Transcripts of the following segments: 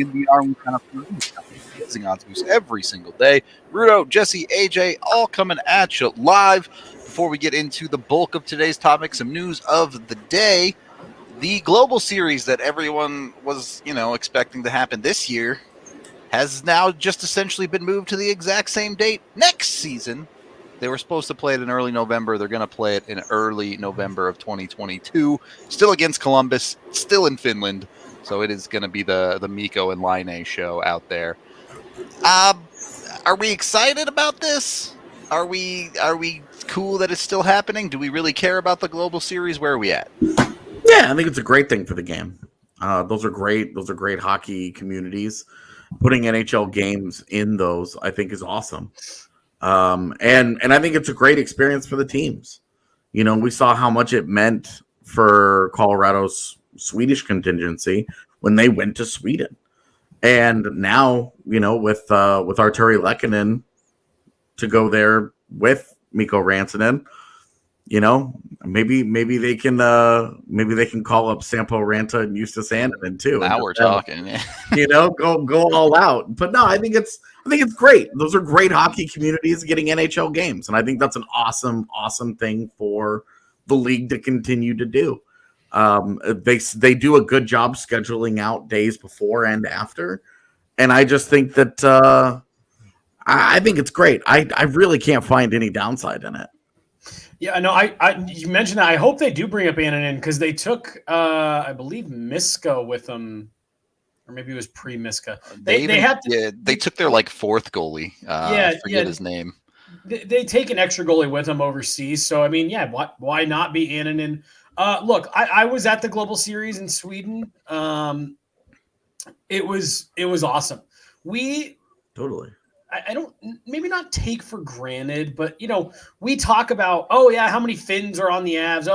DNVR. We kind of amazing odds boost every single day. Rudo, Jesse, AJ, all coming at you live. Before we get into the bulk of today's topic, some news of the day. The global series that everyone was, expecting to happen this year has now just essentially been moved to the exact same date next season. They were supposed to play it in early November. They're going to play it in early November of 2022. Still against Columbus, still in Finland. So it is going to be the Mikko and Laine show out there. Are we excited about this? Are we cool that it's still happening? Do we really care about the global series? Where are we at? Yeah, I think it's a great thing for the game. Those are great. Those are great hockey communities. Putting NHL games in those, I think, is awesome. And I think it's a great experience for the teams. We saw how much it meant for Colorado's Swedish contingency when they went to Sweden. And now, with Arturi Lehkonen to go there with Mikko Rantanen, maybe they can call up Sampo Ranta and Justus Annunen too. Now we're talking. Go all out. But no, I think it's great. Those are great hockey communities getting NHL games, and I think that's an awesome thing for the league to continue to do. They do a good job scheduling out days before and after, and I just think that I think it's great. I really can't find any downside in it. Yeah, no, you mentioned that. I hope they do bring up Annunen because they took, I believe, Miska with them, or maybe it was pre-Miska. They took their fourth goalie. I forget his name. They take an extra goalie with them overseas. So I mean, yeah, why not be Annunen? Look, I was at the Global Series in Sweden. It was awesome. Totally. I don't, maybe not take for granted, but we talk about, how many Finns are on the Avs?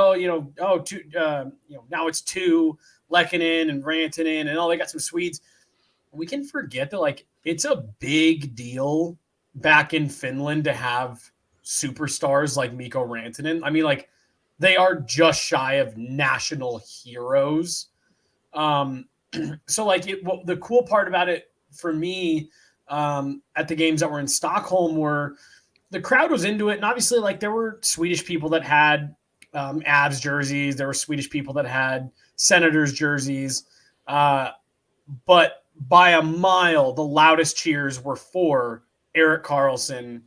Two, now it's two, Lehkonen and Rantanen, and they got some Swedes. We can forget that it's a big deal back in Finland to have superstars like Mikko Rantanen. I mean, they are just shy of national heroes. So the cool part about it for me, at the games that were in Stockholm were the crowd was into it. And obviously there were Swedish people that had Avs jerseys. There were Swedish people that had Senators jerseys. But by a mile, the loudest cheers were for Erik Karlsson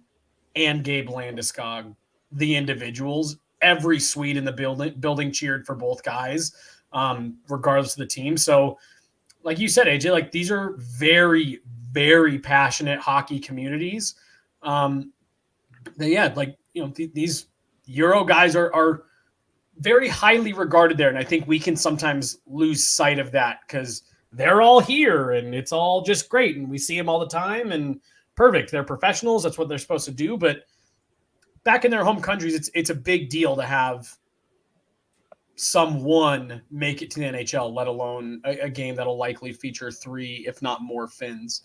and Gabe Landeskog, the individuals. Every Swede in the building cheered for both guys, regardless of the team. So like you said, AJ, these are very, very passionate hockey communities. These Euro guys are very highly regarded there. And I think we can sometimes lose sight of that because they're all here and it's all just great. And we see them all the time and perfect. They're professionals. That's what they're supposed to do. But back in their home countries, it's a big deal to have someone make it to the NHL, let alone a game that'll likely feature 3, if not more Finns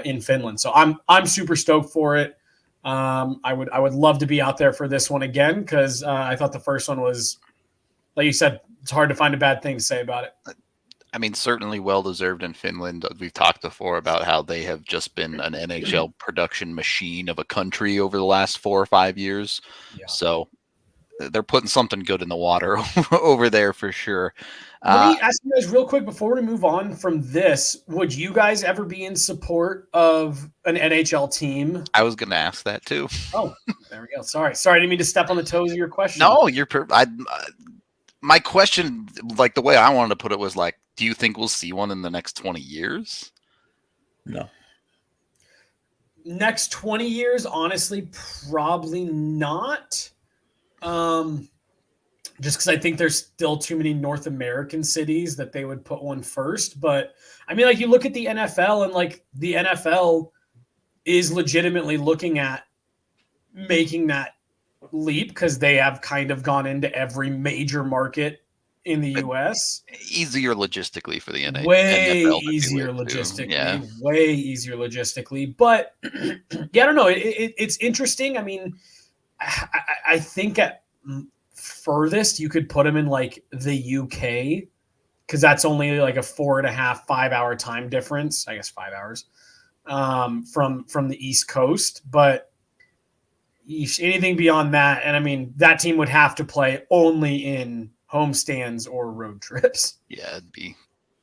in Finland. So I'm super stoked for it. I would love to be out there for this one again because I thought the first one was, like you said, it's hard to find a bad thing to say about it. I mean, certainly well-deserved in Finland. We've talked before about how they have just been an NHL production machine of a country over the last 4 or 5 years. Yeah. So they're putting something good in the water over there for sure. Let me ask you guys real quick before we move on from this. Would you guys ever be in support of an NHL team? I was going to ask that too. Oh, there we go. Sorry, I didn't mean to step on the toes of your question. No, my question, the way I wanted to put it was do you think we'll see one in the next 20 years? No. Next 20 years, honestly, probably not. Just because I think there's still too many North American cities that they would put one first. But I mean, you look at the NFL and the NFL is legitimately looking at making that leap because they have kind of gone into every major market in the U.S. Easier logistically for the NFL. Way easier logistically. Yeah. Way easier logistically. But yeah, I don't know. It's interesting. I mean, I think at furthest you could put them in the UK because that's only like a 4.5, 5 hour time difference. I guess 5 hours from the East Coast. But anything beyond that, and I mean, that team would have to play only in homestands or road trips. Yeah, it'd be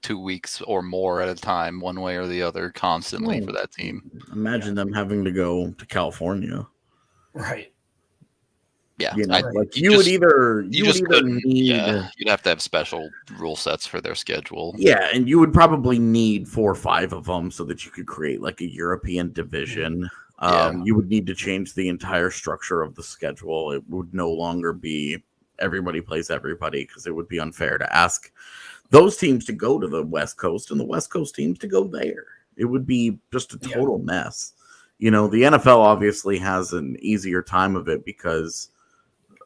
2 weeks or more at a time, one way or the other, constantly for that team. Imagine them having to go to California. Right. Yeah, you know, right. like you would either you'd have to have special rule sets for their schedule. Yeah, and you would probably need 4 or 5 of them so that you could create like a European division. You would need to change the entire structure of the schedule. It would no longer be everybody plays everybody, because it would be unfair to ask those teams to go to the West Coast and the West Coast teams to go there. It would be just a total mess. You know, the NFL obviously has an easier time of it because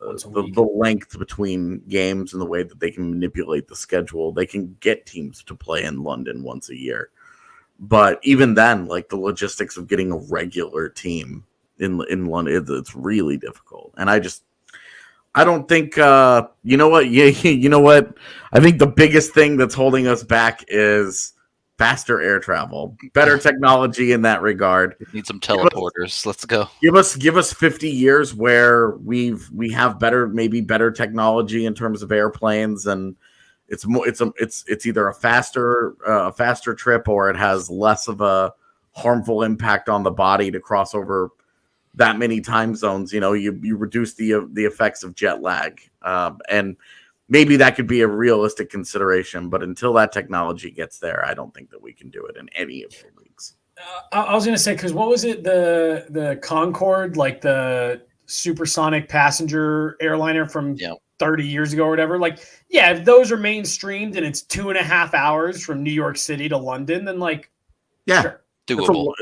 the length between games and the way that they can manipulate the schedule, they can get teams to play in London once a year. But even then, like the logistics of getting a regular team in London, it's really difficult. And I don't think, you know what? You know what? I think the biggest thing that's holding us back is faster air travel, better technology in that regard. We need some teleporters. Let's go. Give us 50 years where we have better technology in terms of airplanes, and it's either a faster trip, or it has less of a harmful impact on the body to cross over that many time zones. You know, you reduce the effects of jet lag, and maybe that could be a realistic consideration. But until that technology gets there, I don't think that we can do it in any of the leagues. I was going to say, because what was it, the Concorde, like the supersonic passenger airliner from 30 years ago or whatever? Like, yeah, if those are mainstreamed and it's 2.5 hours from New York City to London, then like, sure. Doable.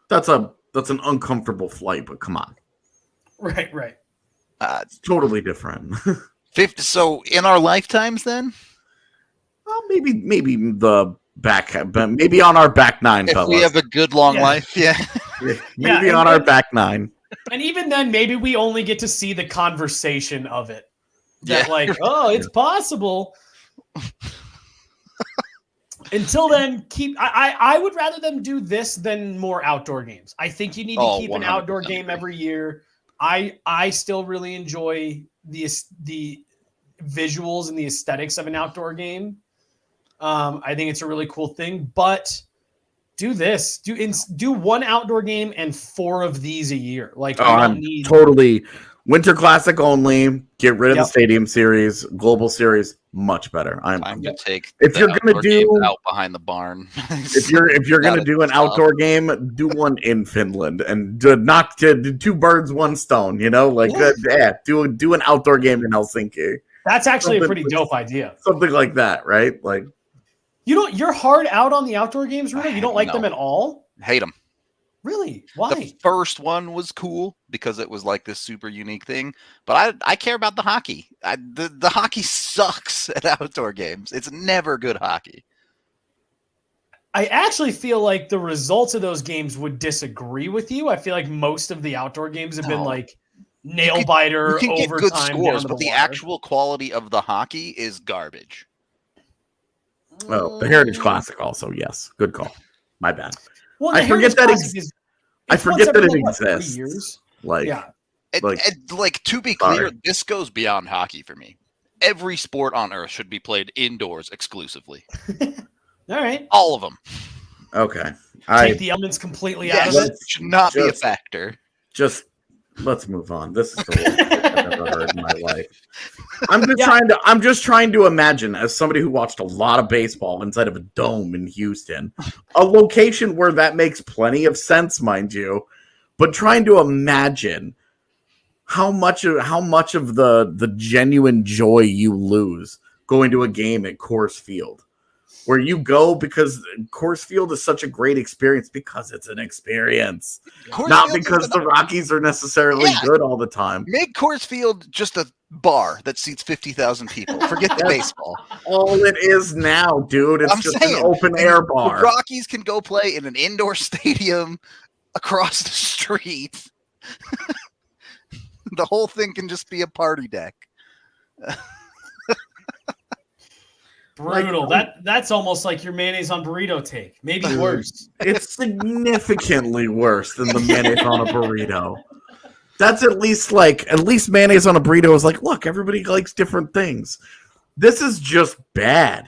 That's an uncomfortable flight, but come on. Right. It's totally different. 50. So in our lifetimes, then? Well, maybe the back, but maybe on our back 9. If fellas. we have a good long life, maybe on our back 9. And even then, maybe we only get to see the conversation of it. That it's possible. Until then, I would rather them do this than more outdoor games. I think you need to keep an outdoor game every year. I still really enjoy the visuals and the aesthetics of an outdoor game. I think it's a really cool thing, but do this. Do one outdoor game and 4 of these a year. Like, totally Winter Classic only. Get rid of the Stadium Series, Global Series, much better. I'm gonna take. If you're gonna do out behind the barn, if you're gonna do an outdoor game, do one in Finland and not to 2 birds, 1 stone. You know, like do an outdoor game in Helsinki. That's actually a pretty dope idea. Something like that, right? Like, you're hard out on the outdoor games, Rudo? You don't like them at all? Hate them. Really? Why? The first one was cool because it was like this super unique thing, but I care about the hockey. The hockey sucks at outdoor games. It's never good hockey. I actually feel like the results of those games would disagree with you. I feel like most of the outdoor games have been like nail biter, you can get overtime, good scores, but the wire. actual quality of the hockey is garbage. Oh, the Heritage Classic also, yes. Good call. My bad. Well, I forget that it exists. 3 years. Like, to be clear, this goes beyond hockey for me. Every sport on earth should be played indoors exclusively. All right. All of them. Okay. Take the elements completely out of it. Should not be a factor. Just let's move on. This is the worst I've ever heard in my life. I'm just trying to imagine, as somebody who watched a lot of baseball inside of a dome in Houston, a location where that makes plenty of sense, mind you, but trying to imagine how much of the genuine joy you lose going to a game at Coors Field, where you go because Coors Field is such a great experience because it's an experience, not because the Rockies are necessarily good all the time. Make Coors Field just a bar that seats 50,000 people. Forget the baseball. All it is now, dude. It's an open air bar. The Rockies can go play in an indoor stadium across the street. The whole thing can just be a party deck. Brutal. That's almost like your mayonnaise on burrito take. Maybe worse. It's significantly worse than the mayonnaise on a burrito. That's at least mayonnaise on a burrito is like, look, everybody likes different things. This is just bad.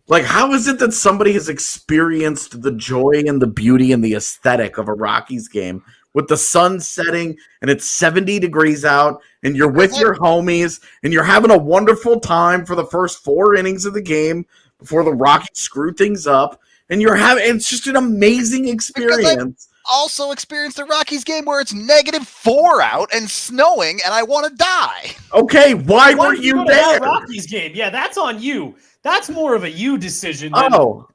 Like, how is it that somebody has experienced the joy and the beauty and the aesthetic of a Rockies game with the sun setting and it's 70 degrees out and you're with your homies and you're having a wonderful time for the first 4 innings of the game before the Rockies screw things up, and it's just an amazing experience. Also experienced a Rockies game where it's -4 out and snowing and I want to die. Okay, why were you there? Rockies game. Yeah, that's on you. That's more of a you decision. We're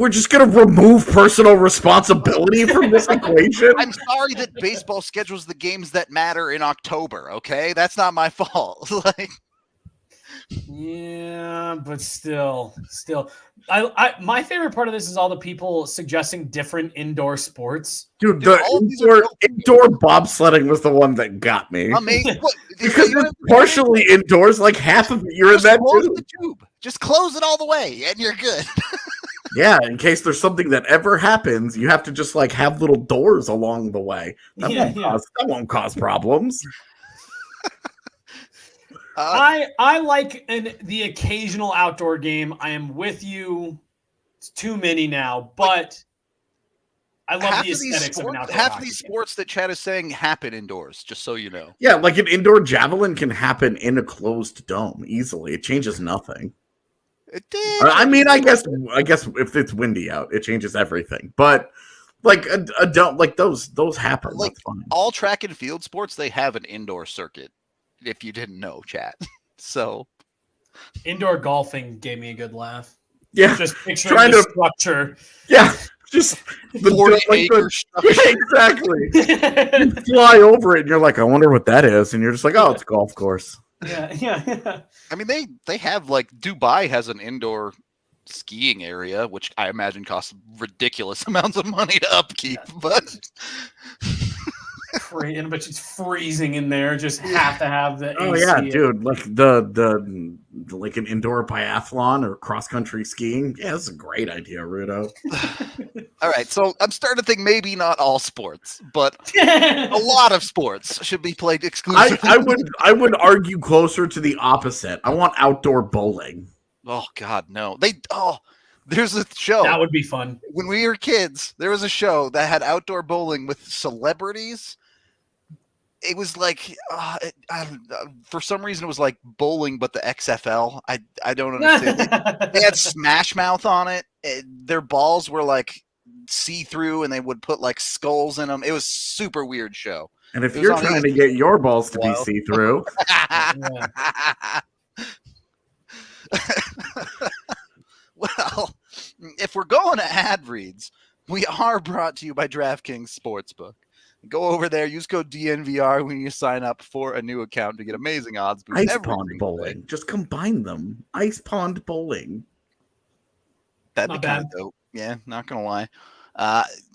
just going to remove personal responsibility from this equation. I'm sorry that baseball schedules the games that matter in October, okay? That's not my fault. Yeah, but still, my favorite part of this is all the people suggesting different indoor sports. Dude, the indoor bobsledding was the one that got me. Amazing. Because it's partially indoors, like half of it, you're in that tube. Just close it all the way, and you're good. Yeah, in case there's something that ever happens, you have to just have little doors along the way. That won't cause problems. I like the occasional outdoor game. I am with you. It's too many now, but I love the aesthetics of an outdoor half of these sports that Chad is saying happen indoors, just so you know. Yeah, like an indoor javelin can happen in a closed dome easily. It changes nothing. It did. I mean, I guess if it's windy out, it changes everything. But a dome, those happen. That's fine. All track and field sports, they have an indoor circuit. If you didn't know, chat. So indoor golfing gave me a good laugh. Yeah. Just picturing the structure. Yeah. Just the 40-acre structure. Exactly. You fly over it and you're like, I wonder what that is. And you're just like, oh, it's a golf course. Yeah. I mean, they have Dubai has an indoor skiing area, which I imagine costs ridiculous amounts of money to upkeep, but but it's freezing in there. Just have to have the AC. Yeah, dude, like an indoor biathlon or cross country skiing. Yeah, that's a great idea, Rudo. All right, so I'm starting to think maybe not all sports, but a lot of sports should be played exclusively. I would argue closer to the opposite. I want outdoor bowling. Oh God, no! There's a show that would be fun. When we were kids, there was a show that had outdoor bowling with celebrities. It was for some reason, it was like bowling, but the XFL. I don't understand. They had Smash Mouth on it. Their balls were see-through, and they would put skulls in them. It was super weird show. And if you're trying to get your balls to be see-through. Well, if we're going to ad reads, we are brought to you by DraftKings Sportsbook. Go over there, use code DNVR when you sign up for a new account to get amazing odds boosts. Ice pond bowling. Just combine them. Ice pond bowling. That'd be kind of dope. Yeah, not going to lie.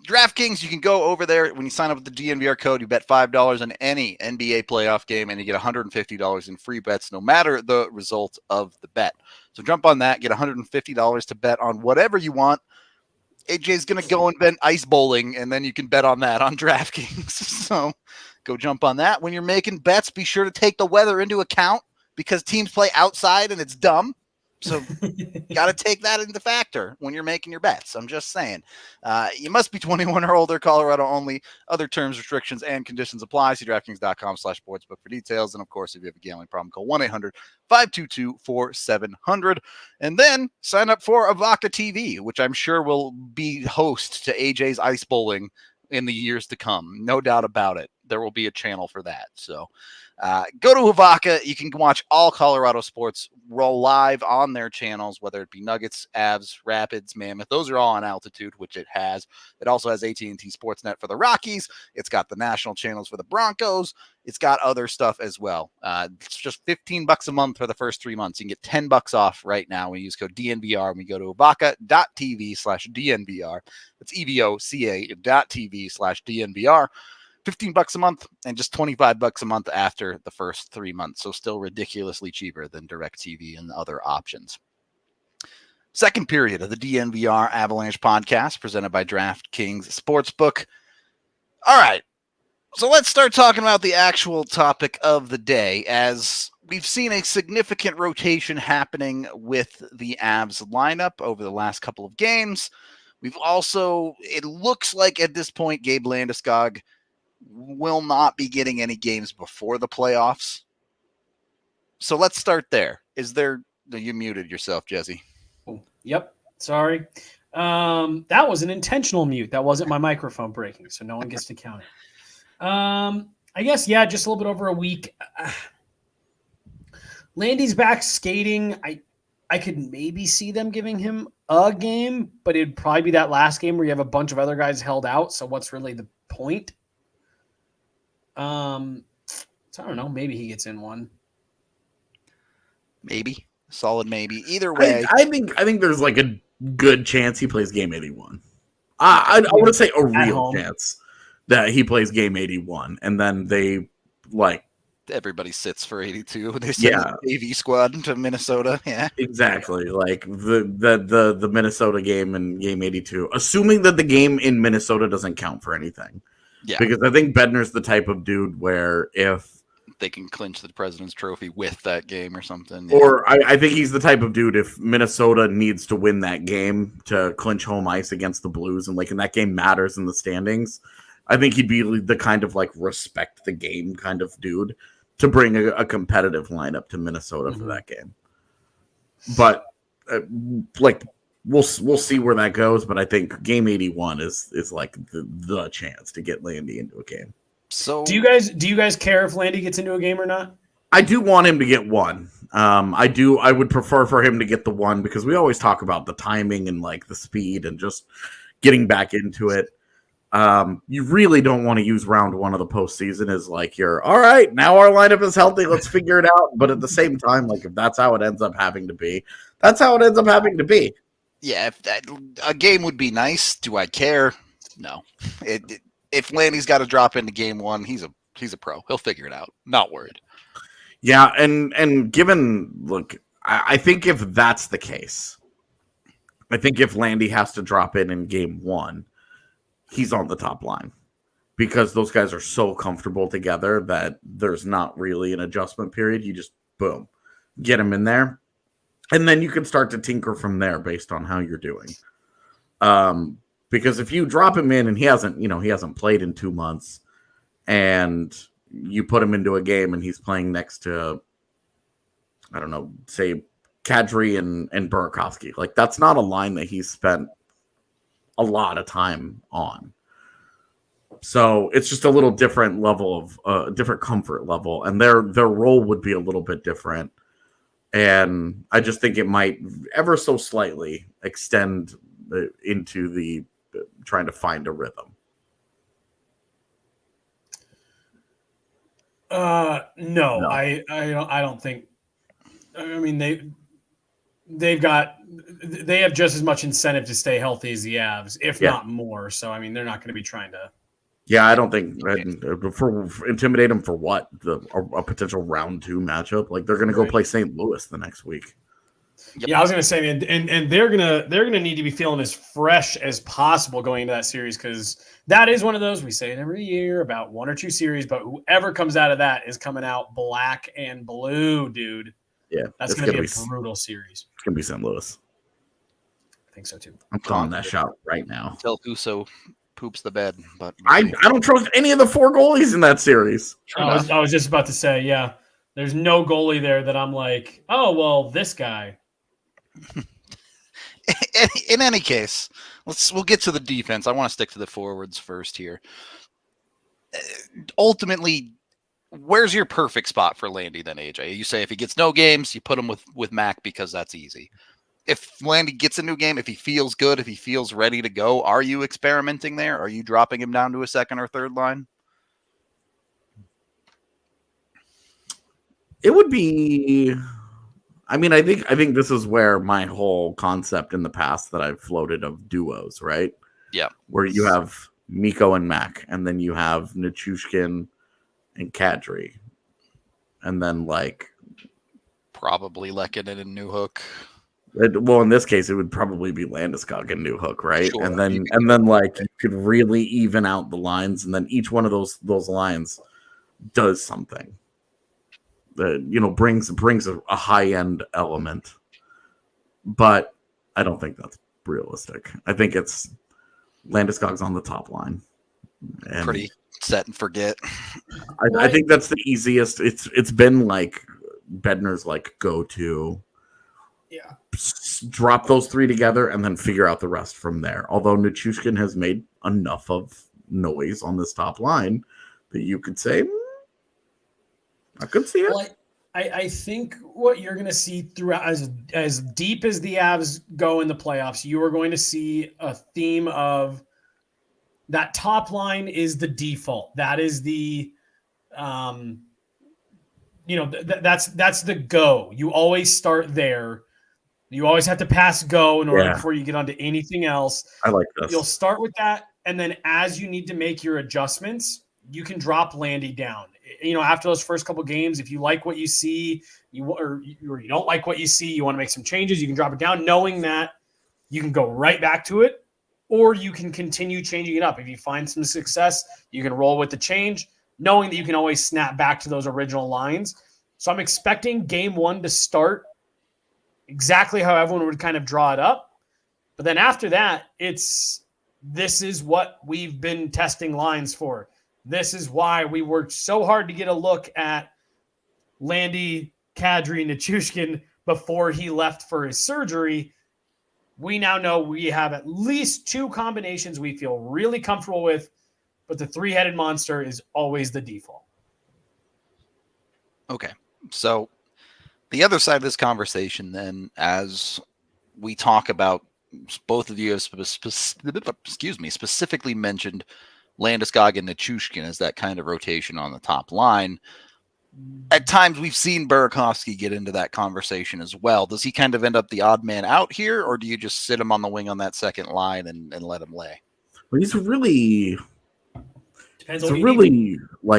DraftKings, you can go over there. When you sign up with the DNVR code, you bet $5 on any NBA playoff game, and you get $150 in free bets no matter the result of the bet. So jump on that, get $150 to bet on whatever you want. AJ's going to go and bet ice bowling, and then you can bet on that on DraftKings. So go jump on that. When you're making bets, be sure to take the weather into account because teams play outside and it's dumb. So you got to take that into factor when you're making your bets. I'm just saying. You must be 21 or older, Colorado only. Other terms, restrictions, and conditions apply. See DraftKings.com/sportsbook for details. And, of course, if you have a gambling problem, call 1-800-522-4700. And then sign up for Avalanche TV, which I'm sure will be host to AJ's ice bowling in the years to come. No doubt about it. There will be a channel for that. So go to Avalanche. You can watch all Colorado sports roll live on their channels, whether it be Nuggets, Avs, Rapids, Mammoth. Those are all on altitude, which it has. It also has AT&T Sportsnet for the Rockies. It's got the national channels for the Broncos. It's got other stuff as well. It's just $15 a month for the first 3 months. You can get $10 off right now when you use code DNVR. When you go to avaca.tv/DNVR. That's EVOCA.tv/DNVR. $15 a month and just $25 a month after the first 3 months. So still ridiculously cheaper than DirecTV and other options. Second period of the DNVR Avalanche podcast presented by DraftKings Sportsbook. All right. So let's start talking about the actual topic of the day, as we've seen a significant rotation happening with the Avs lineup over the last couple of games. We've also, it looks like at this point, Gabe Landeskog will not be getting any games before the playoffs. So let's start there. You muted yourself, Jesse. Yep. Sorry. That was an intentional mute. That wasn't my microphone breaking, so no one gets to count it. I guess, yeah, just a little bit over a week. Landy's back skating. I could maybe see them giving him a game, but it'd probably be that last game where you have a bunch of other guys held out. So what's really the point? So I don't know. Maybe he gets in one. Maybe. Solid maybe. Either way. I think there's like a good chance he plays game 81. I want to say a real chance that he plays game 81, and then they everybody sits for 82. They send the AV squad to Minnesota. Yeah, exactly. Like the Minnesota game and game 82, assuming that the game in Minnesota doesn't count for anything. Yeah, because I think Bednar's the type of dude where if they can clinch the President's Trophy with that game or something. Or I think he's the type of dude, if Minnesota needs to win that game to clinch home ice against the Blues, and that game matters in the standings, I think he'd be the kind of respect the game kind of dude to bring a competitive lineup to Minnesota for that game. But we'll see where that goes. But I think game 81 is like the chance to get Landy into a game. So do you guys care if Landy gets into a game or not? I do want him to get one. I would prefer for him to get the one, because we always talk about the timing and the speed and just getting back into it. You really don't want to use round one of the postseason as you're all right, now our lineup is healthy, let's figure it out. But at the same time, if that's how it ends up having to be, that's how it ends up having to be. Yeah, a game would be nice. Do I care? No. If Landy's got to drop into game one, he's a pro. He'll figure it out. Not worried. Yeah, and given I think if that's the case, I think if Landy has to drop in game one, he's on the top line, because those guys are so comfortable together that there's not really an adjustment period. You just, boom, get him in there. And then you can start to tinker from there based on how you're doing. Because if you drop him in and he hasn't played in 2 months, and you put him into a game and he's playing next to, I don't know, say Kadri and Burakovsky, that's not a line that he's spent a lot of time on. So it's just a little different level of different comfort level, and their role would be a little bit different. And I just think it might ever so slightly extend into the trying to find a rhythm. No. I don't think. I mean, they have just as much incentive to stay healthy as the Avs, if not more. So, I mean, they're not going to be trying to. Yeah, I don't think for intimidate them for what, a potential round 2 matchup. They're going to go play St. Louis the next week. Yep. Yeah, I was going to say, and they're gonna need to be feeling as fresh as possible going into that series, because that is one of those, we say it every year about 1 or 2 series, but whoever comes out of that is coming out black and blue, dude. Yeah, that's going to be a brutal series. It's going to be St. Louis. I think so too. I'm calling that shot right now. Until Husso poops the bed, but I don't trust any of the 4 goalies in that series. I was just about to say, yeah, there's no goalie there that I'm like, oh well, this guy. In any case, we'll get to the defense. I want to stick to the forwards first here. Ultimately, where's your perfect spot for Landy then, AJ? You say if he gets no games, you put him with Mac because that's easy. If Landy gets a new game, if he feels good, if he feels ready to go, are you experimenting there? Are you dropping him down to a second or third line? It would be. I mean, I think this is where my whole concept in the past that I've floated of duos, right? Yeah. Where you have Mikko and Mac, and then you have Nichushkin and Kadri, and then probably Lehkonen and Newhook. Well, in this case, it would probably be Landeskog and Newhook, right? Sure. And then you could really even out the lines, and then each one of those lines does something that brings a high end element. But I don't think that's realistic. I think it's Landeskog's on the top line. And pretty set and forget. I think that's the easiest. It's been Bednar's go to. Yeah. Drop those three together and then figure out the rest from there. Although Nichushkin has made enough of noise on this top line that you could say, I could see it. Well, I think what you're going to see throughout, as deep as the Avs go in the playoffs, you are going to see a theme of that top line is the default. That is the, that's the go. You always start there. You always have to pass go in order before you get onto anything else. I like this. You'll start with that, and then as you need to make your adjustments, you can drop Landy down. After those first couple games, if you like what you see, or you don't like what you see, you want to make some changes, you can drop it down, knowing that you can go right back to it, or you can continue changing it up. If you find some success, you can roll with the change, knowing that you can always snap back to those original lines. So I'm expecting game one to start exactly how everyone would kind of draw it up. But then after that, this is what we've been testing lines for. This is why we worked so hard to get a look at Landy, Kadri, and Nichushkin before he left for his surgery. We now know we have at least two combinations we feel really comfortable with, but the three-headed monster is always the default. Okay, so the other side of this conversation, then, as we talk about, both of you have specifically mentioned Landeskog and Nichushkin as that kind of rotation on the top line. At times, we've seen Burakovsky get into that conversation as well. Does he kind of end up the odd man out here, or do you just sit him on the wing on that second line and let him lay? Well, he's a really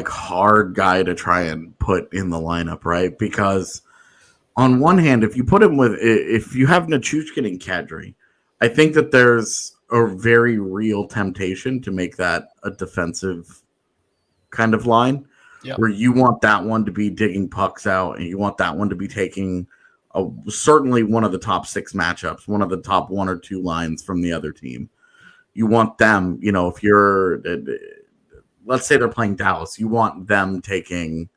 hard guy to try and put in the lineup, right? Because on one hand, if you have Nichushkin and Kadri, I think that there's a very real temptation to make that a defensive kind of line, where you want that one to be digging pucks out, and you want that one to be taking certainly one of the top six matchups, one of the top one or two lines from the other team. You want them, if you're, let's say they're playing Dallas, you want them taking,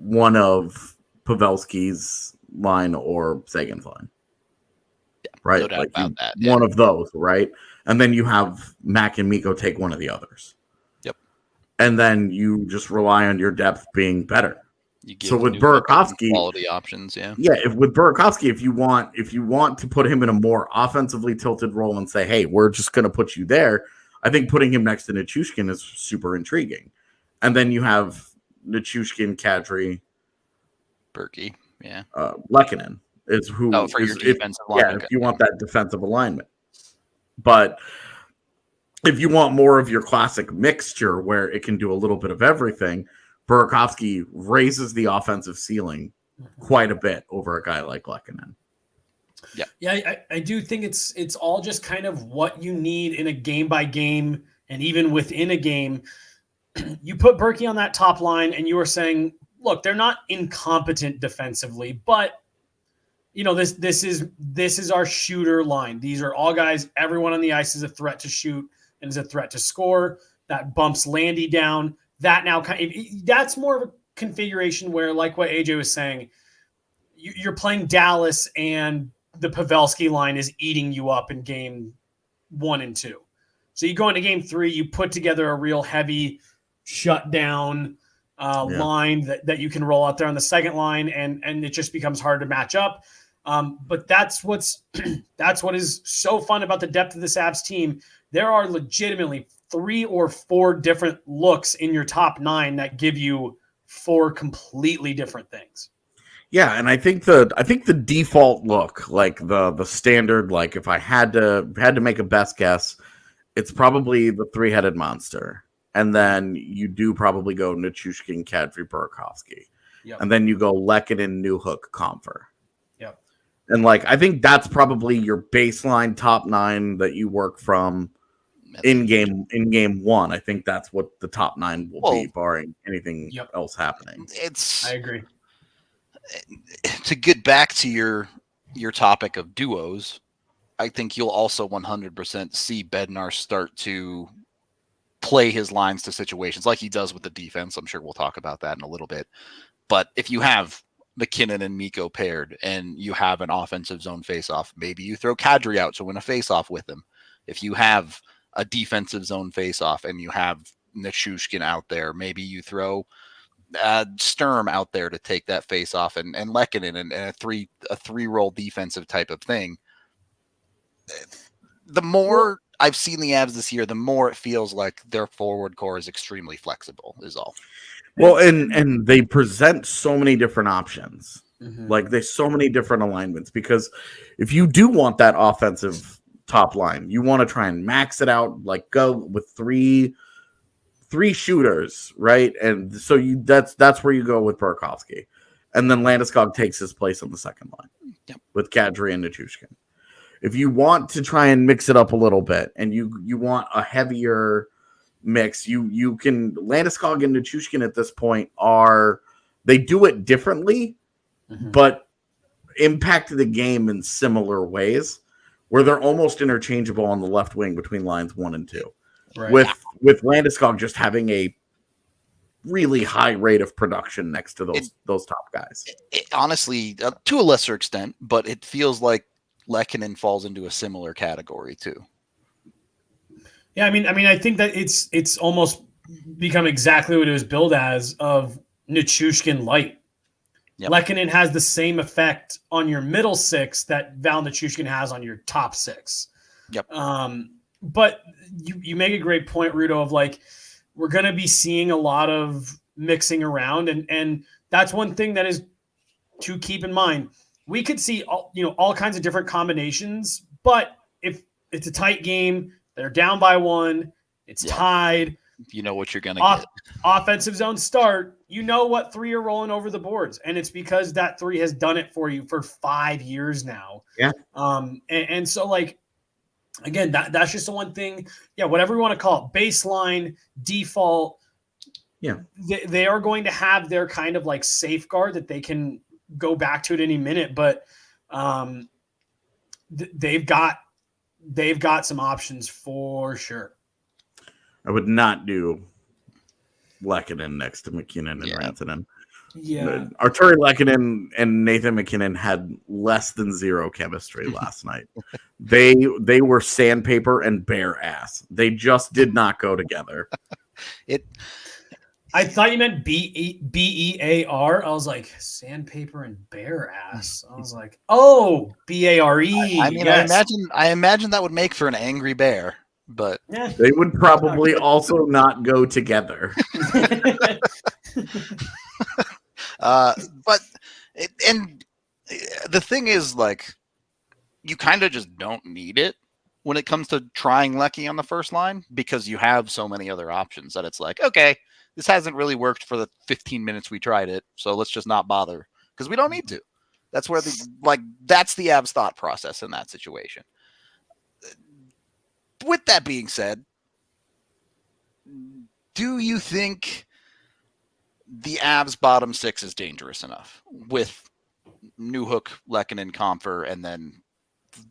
one of Pavelski's line or Sagan's line. Right? No doubt about that. One of those, right? And then you have Mac and Mikko take one of the others. Yep. And then you just rely on your depth being better. So with Burakovsky, quality options, with Burakovsky, if you want to put him in a more offensively tilted role and say, hey, we're just going to put you there, I think putting him next to Nichushkin is super intriguing. And then you have Nichushkin, Kadri, Berkey, Lehkonen is who. For your defensive line. If you want that defensive alignment. But if you want more of your classic mixture where it can do a little bit of everything, Burakovsky raises the offensive ceiling quite a bit over a guy like Lehkonen. I do think it's all just kind of what you need in a game by game, and even within a game. You put Berkey on that top line, and you were saying, look, they're not incompetent defensively, but this is our shooter line. These are all guys. Everyone on the ice is a threat to shoot and is a threat to score. That bumps Landy down. That now that's more of a configuration where, like what AJ was saying, you're playing Dallas and the Pavelski line is eating you up in game 1 and 2. So you go into game 3, you put together a real heavy shutdown line that you can roll out there on the second line, and it just becomes hard to match up. But that's what is so fun about the depth of this Avs team. There are legitimately 3 or 4 different looks in your top 9 that give you 4 completely different things. Yeah, and I think the default look, like the standard, like if I had to make a best guess, it's probably the three-headed monster. And then you do probably go Nichushkin, Kadri, Burakovsky. Yep. And then you go Lehkonen, Newhook, Comfer. Yep. And like I think that's probably your baseline top 9 that you work from in game one. I think that's what the top 9 will be, barring anything else happening. I agree. To get back to your topic of duos, I think you'll also 100% see Bednar start to play his lines to situations like he does with the defense. I'm sure we'll talk about that in a little bit. But if you have McKinnon and Mikko paired and you have an offensive zone faceoff, maybe you throw Kadri out to win a faceoff with him. If you have a defensive zone faceoff and you have Nichushkin out there, maybe you throw Sturm out there to take that faceoff and Lehkonen and a three-roll defensive type of thing. The more I've seen the Avs this year, the more it feels like their forward core is extremely flexible, is all. Well, and they present so many different options. Mm-hmm. Like there's so many different alignments, because if you do want that offensive top line, you want to try and max it out, like go with three shooters, right? And so that's where you go with Burakovsky. And then Landeskog takes his place on the second line with Kadri and Nichushkin. If you want to try and mix it up a little bit and you want a heavier mix, you can. Landeskog and Nichushkin at this point they do it differently, but impact the game in similar ways, where they're almost interchangeable on the left wing between lines 1 and 2. Right. With Landeskog just having a really high rate of production next to those top guys. Honestly, to a lesser extent, but it feels like Lehkonen falls into a similar category too. Yeah, I mean, I think that it's almost become exactly what it was billed as, of Nichushkin light. Yep. Lehkonen has the same effect on your middle 6 that Val Nichushkin has on your top 6. Yep. But you make a great point, Rudo, of like, we're going to be seeing a lot of mixing around, and that's one thing that is to keep in mind. We could see all kinds of different combinations, but if it's a tight game, they're down by 1, it's tied. You know what you're going to get. Offensive zone start, you know what 3 are rolling over the boards, and it's because that 3 has done it for you for 5 years now. Yeah. And so, like, again, that's just the one thing. Yeah, whatever you want to call it, baseline, default. Yeah. They are going to have their kind of like safeguard that they can go back to at any minute, but they've got some options for sure. I would not do Lehkonen next to McKinnon and Rantanen. Yeah. Arturi Lehkonen and Nathan McKinnon had less than zero chemistry last night. They were sandpaper and bare ass. They just did not go together. I thought you meant BEAR. I was like, sandpaper and bare ass. I was like, oh, BARE. I mean, yes. I imagine that would make for an angry bear, but they would probably also not go together. But the thing is, like, you kind of just don't need it when it comes to trying Lecky on the first line, because you have so many other options that it's like, okay, this hasn't really worked for the 15 minutes we tried it, so let's just not bother, because we don't need to. That's where that's the Avs thought process in that situation. With that being said, do you think the Avs bottom 6 is dangerous enough with Newhook, Lehkonen, Comfer, and then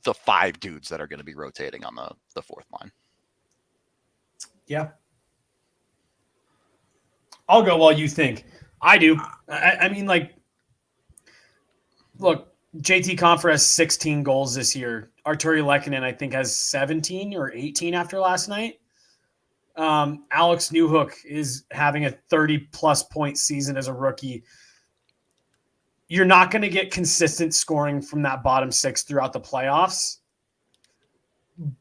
the 5 dudes that are going to be rotating on the fourth line? Yeah. I'll go while you think. I do. I mean, like, look, JT Comfer has 16 goals this year. Arturi Lehkonen, I think, has 17 or 18 after last night. Alex Newhook is having a 30-plus point season as a rookie. You're not going to get consistent scoring from that bottom 6 throughout the playoffs,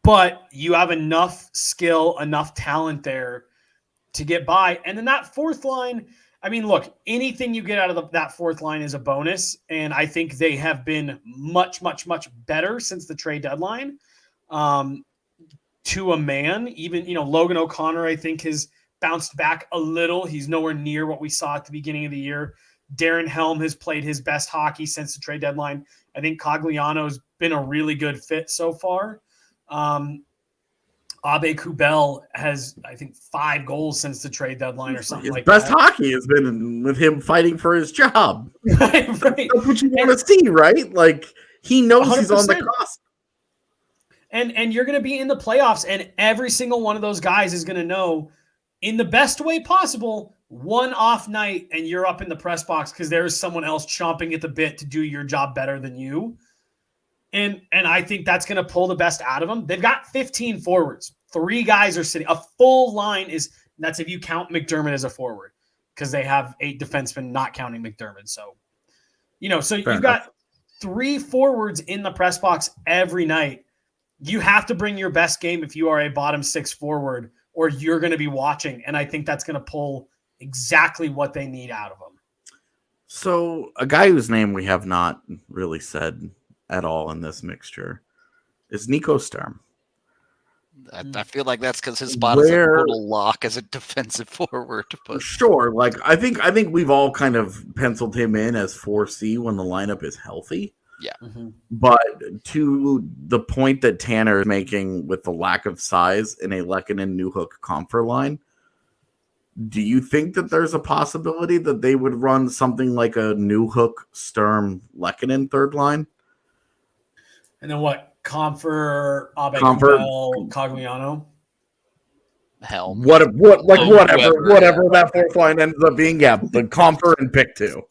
but you have enough skill, enough talent there to get by. And then that fourth line, I mean, look, anything you get out of that fourth line is a bonus, and I think they have been much, much, much better since the trade deadline. To a man, even Logan O'Connor, I think, has bounced back a little. He's nowhere near what we saw at the beginning of the year. Darren Helm has played his best hockey since the trade deadline. I think Cogliano's been a really good fit so far. Abe Kubel has, I think, 5 goals since the trade deadline or something like that. His best hockey has been with him fighting for his job. Right. That's what you want to see, right? Like, he knows 100%. He's on the cusp. And you're going to be in the playoffs, and every single one of those guys is going to know, in the best way possible, one off night and you're up in the press box because there's someone else chomping at the bit to do your job better than you. And I think that's going to pull the best out of them. They've got 15 forwards. 3 guys are sitting. A full line that's if you count McDermott as a forward, because they have 8 defensemen not counting McDermott. So, you've got 3 forwards in the press box every night. You have to bring your best game if you are a bottom 6 forward, or you're going to be watching. And I think that's going to pull exactly what they need out of them. So a guy whose name we have not really said at all in this mixture is Nico Sturm. I feel like that's because his spot is a total lock as a defensive forward. But sure, like I think we've all kind of penciled him in as 4C when the lineup is healthy. Yeah. Mm-hmm. But to the point that Tanner is making with the lack of size in a Lehkonen Newhook Comfer line, do you think that there's a possibility that they would run something like a Newhook Sturm Lehkonen third line? And then what? Comfer, Cogliano. Helm. Whatever that fourth line ends up being. Yeah, the Comfer and pick 2.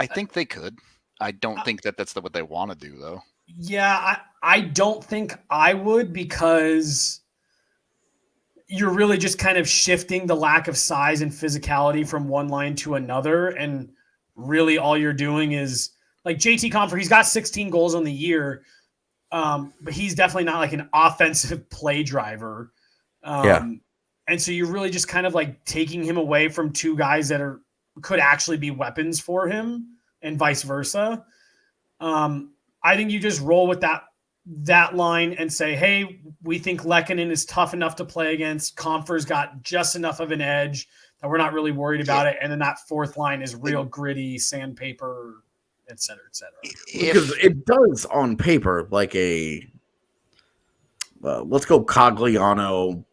I think they could. I don't think that's what they want to do, though. Yeah, I don't think I would, because you're really just kind of shifting the lack of size and physicality from one line to another. And really all you're doing is, like, JT Compher, he's got 16 goals on the year, but he's definitely not like an offensive play driver. And so you're really just kind of like taking him away from 2 guys that could actually be weapons for him, and vice versa. I think you just roll with that line and say, hey, we think Lehkonen is tough enough to play against. Comfer's got just enough of an edge that we're not really worried about it. And then that fourth line is real gritty, sandpaper, et cetera, et cetera. Because it does on paper like let's go Cogliano,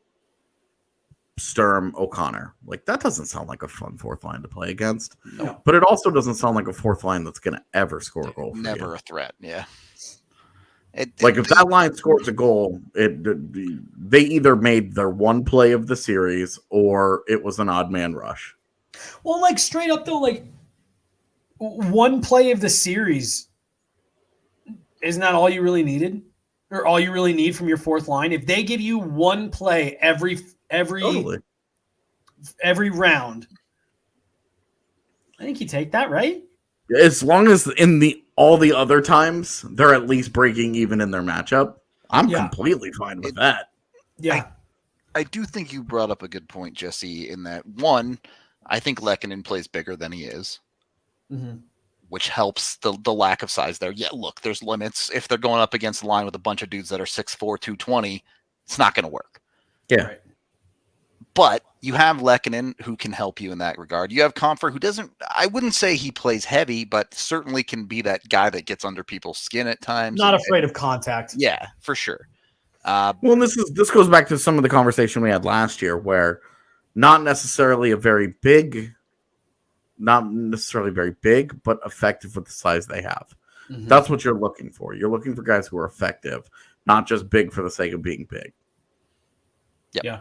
Sturm, O'Connor. Like, that doesn't sound like a fun fourth line to play against. No. But it also doesn't sound like a fourth line that's going to ever score a goal. Never a threat, yeah. If that line scores a goal, they either made their one play of the series or it was an odd man rush. Well, like, straight up though, like, one play of the series, isn't that all you really needed? Or all you really need from your fourth line? If they give you one play every round, I think you take that, right? As long as all the other times they're at least breaking even in their matchup, I'm completely fine with that. Yeah. I do think you brought up a good point, Jesse, in that, one, I think Lehkonen plays bigger than he is, which helps the lack of size there. Yeah, look, there's limits. If they're going up against the line with a bunch of dudes that are 6'4", 220, it's not going to work. Yeah. Right. But you have Lehkonen, who can help you in that regard. You have Comfer, who doesn't, I wouldn't say he plays heavy, but certainly can be that guy that gets under people's skin at times. Not afraid of contact. Yeah, for sure. Well, this goes back to some of the conversation we had last year, where not necessarily very big, but effective with the size they have. Mm-hmm. That's what you're looking for. You're looking for guys who are effective, not just big for the sake of being big. Yep. Yeah.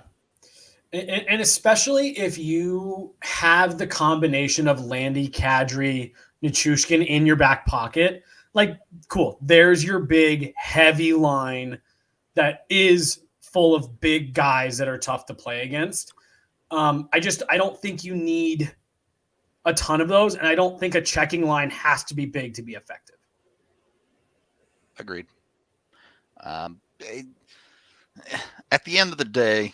And especially if you have the combination of Landy, Kadri, Nichushkin in your back pocket, like, cool. There's your big, heavy line that is full of big guys that are tough to play against. I don't think you need a ton of those, and I don't think a checking line has to be big to be effective. Agreed. At the end of the day,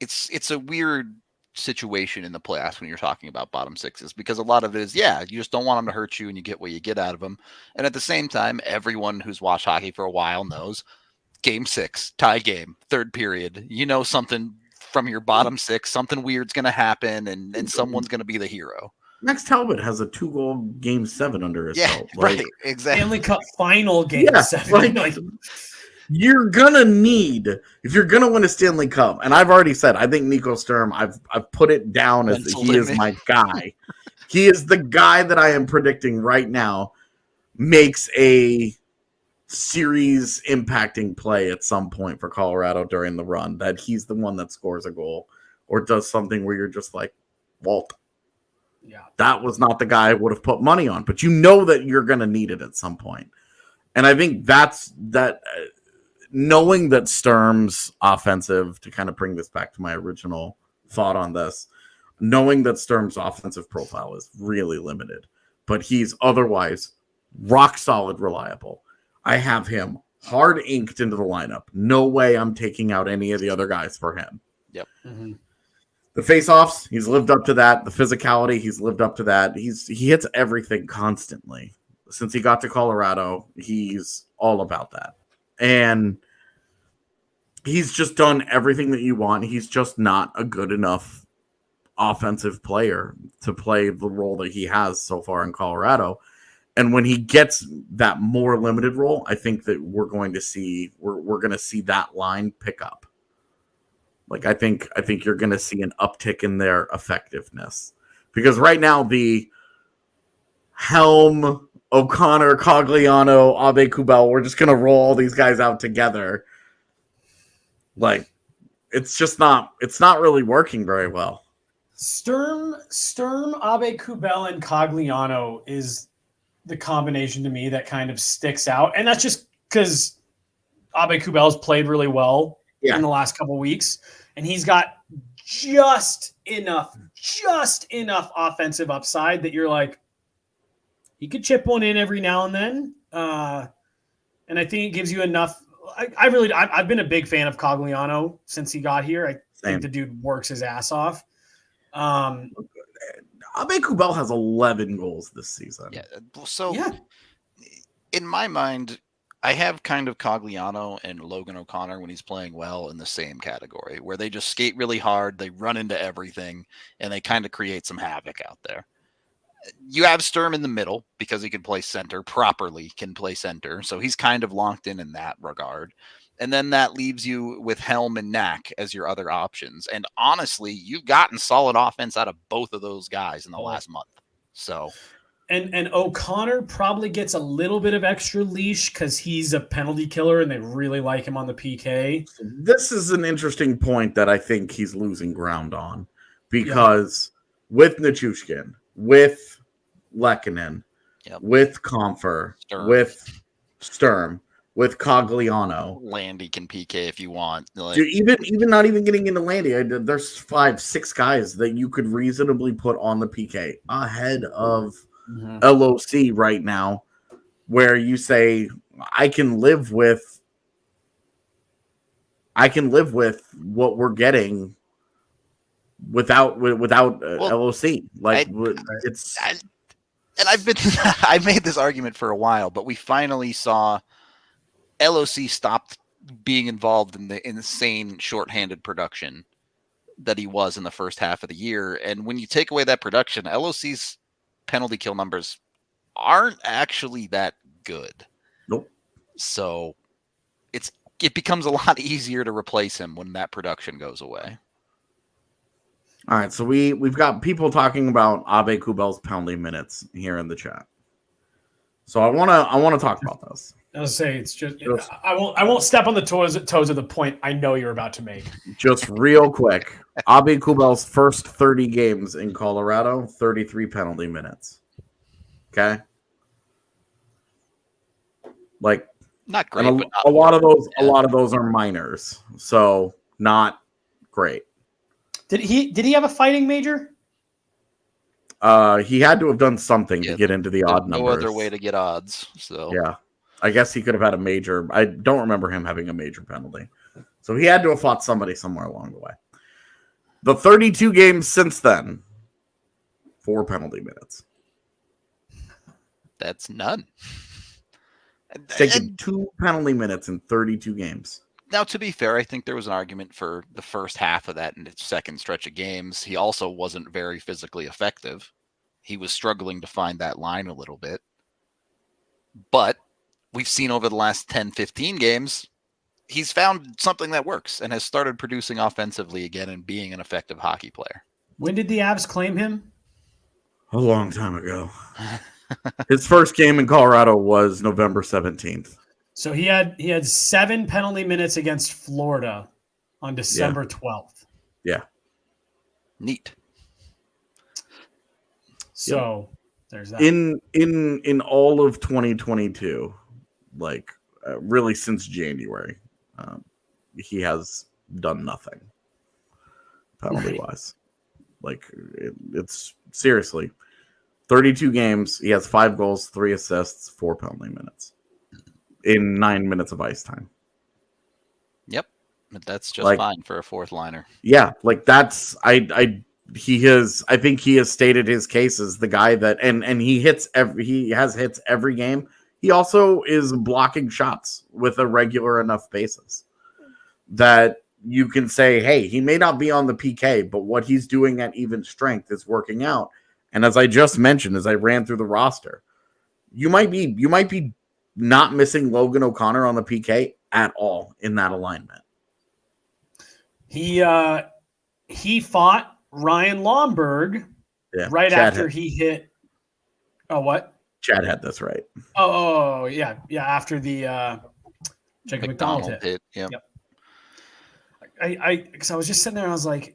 it's a weird situation in the playoffs when you're talking about bottom sixes, because a lot of it is, you just don't want them to hurt you and you get what you get out of them. And at the same time, everyone who's watched hockey for a while knows game 6, tie game, third period, something from your bottom 6, something weird's going to happen and someone's going to be the hero. Max Talbot has a 2-goal game 7 under his belt. Right, exactly. Stanley Cup final game 7. You're gonna need, if you're gonna win a Stanley Cup, and I've already said I think Nico Sturm, I've put it down as he is my guy. He is the guy that I am predicting right now makes a series impacting play at some point for Colorado during the run. That he's the one that scores a goal or does something where you're just like, Walt. Yeah, that was not the guy I would have put money on, but you know that you're gonna need it at some point. And I think that's that. Knowing that Sturm's offensive, to kind of bring this back to my original thought on this, knowing that Sturm's offensive profile is really limited, but he's otherwise rock solid reliable. I have him hard inked into the lineup. No way I'm taking out any of the other guys for him. Yep. Mm-hmm. The face-offs, he's lived up to that. The physicality, he's lived up to that. He hits everything constantly. Since he got to Colorado, he's all about that. And he's just done everything that you want. He's just not a good enough offensive player to play the role that he has so far in Colorado. And when he gets that more limited role, I think that we're going to see that line pick up. Like I think you're going to see an uptick in their effectiveness, because right now the Helm, O'Connor, Cogliano, Abe-Kubel, we're just going to roll all these guys out together. Like, it's not really working very well. Sturm, Abe-Kubel, and Cogliano is the combination to me that kind of sticks out. And that's just because Abe-Kubel's played really well in the last couple of weeks. And he's got just enough offensive upside that you're like, he could chip one in every now and then. And I think it gives you enough. I've been a big fan of Cogliano since he got here. I think the dude works his ass off. Abe-Kubel has 11 goals this season. Yeah. So in my mind, I have kind of Cogliano and Logan O'Connor when he's playing well in the same category, where they just skate really hard, they run into everything, and they kind of create some havoc out there. You have Sturm in the middle because he can play center, properly can play center. So he's kind of locked in that regard. And then that leaves you with Helm and Knack as your other options. And honestly, you've gotten solid offense out of both of those guys in the last month. So, and O'Connor probably gets a little bit of extra leash because he's a penalty killer and they really like him on the PK. This is an interesting point that I think he's losing ground on, because with Nichushkin, with Lehkonen, with Comfer, with Sturm, with Cogliano, Landy can PK if you want. Like, even not even getting into Landy, there's 5-6 guys that you could reasonably put on the PK ahead of LOC right now, where you say I can live with what we're getting without LOC. Like I've made this argument for a while, but we finally saw LOC stopped being involved in the insane shorthanded production that he was in the first half of the year. And when you take away that production, LOC's penalty kill numbers aren't actually that good. Nope. So it becomes a lot easier to replace him when that production goes away. All right, so we've got people talking about Abe-Kubel's penalty minutes here in the chat. So I want to talk about this. I'll say it's just I won't step on the toes of the point I know you're about to make. Just real quick, Abe-Kubel's first 30 games in Colorado, 33 penalty minutes. Okay, like not great. And a lot of those are minors, so not great. Did he have a fighting major? He had to have done something to get into the odd numbers. No other way to get odds. So yeah, I guess he could have had a major. I don't remember him having a major penalty, so he had to have fought somebody somewhere along the way. The 32 games since then, 4 penalty minutes. That's none. Taken 2 penalty minutes in 32 games. Now, to be fair, I think there was an argument for the first half of that in the second stretch of games. He also wasn't very physically effective. He was struggling to find that line a little bit. But we've seen over the last 10, 15 games, he's found something that works and has started producing offensively again and being an effective hockey player. When did the Avs claim him? A long time ago. His first game in Colorado was November 17th. So he had 7 penalty minutes against Florida on December 12th. Yeah. Neat. So there's that. In all of 2022, like really since January, he has done nothing penalty wise. Like it's seriously 32 games. He has 5 goals, 3 assists, 4 penalty minutes in 9 minutes of ice time. Yep. But that's just like, fine for a fourth liner. Yeah. Like that's, I think he has stated his case as the guy that, and he has hits every game. He also is blocking shots with a regular enough basis that you can say, hey, he may not be on the PK, but what he's doing at even strength is working out. And as I just mentioned, as I ran through the roster, you might be not missing Logan O'Connor on the PK at all in that alignment. He fought Ryan Lomberg right Chad after he hit. Oh, what? Chad had this right. Oh, yeah. After the Jacob McDonald hit. Yep. Because I was just sitting there and I was like,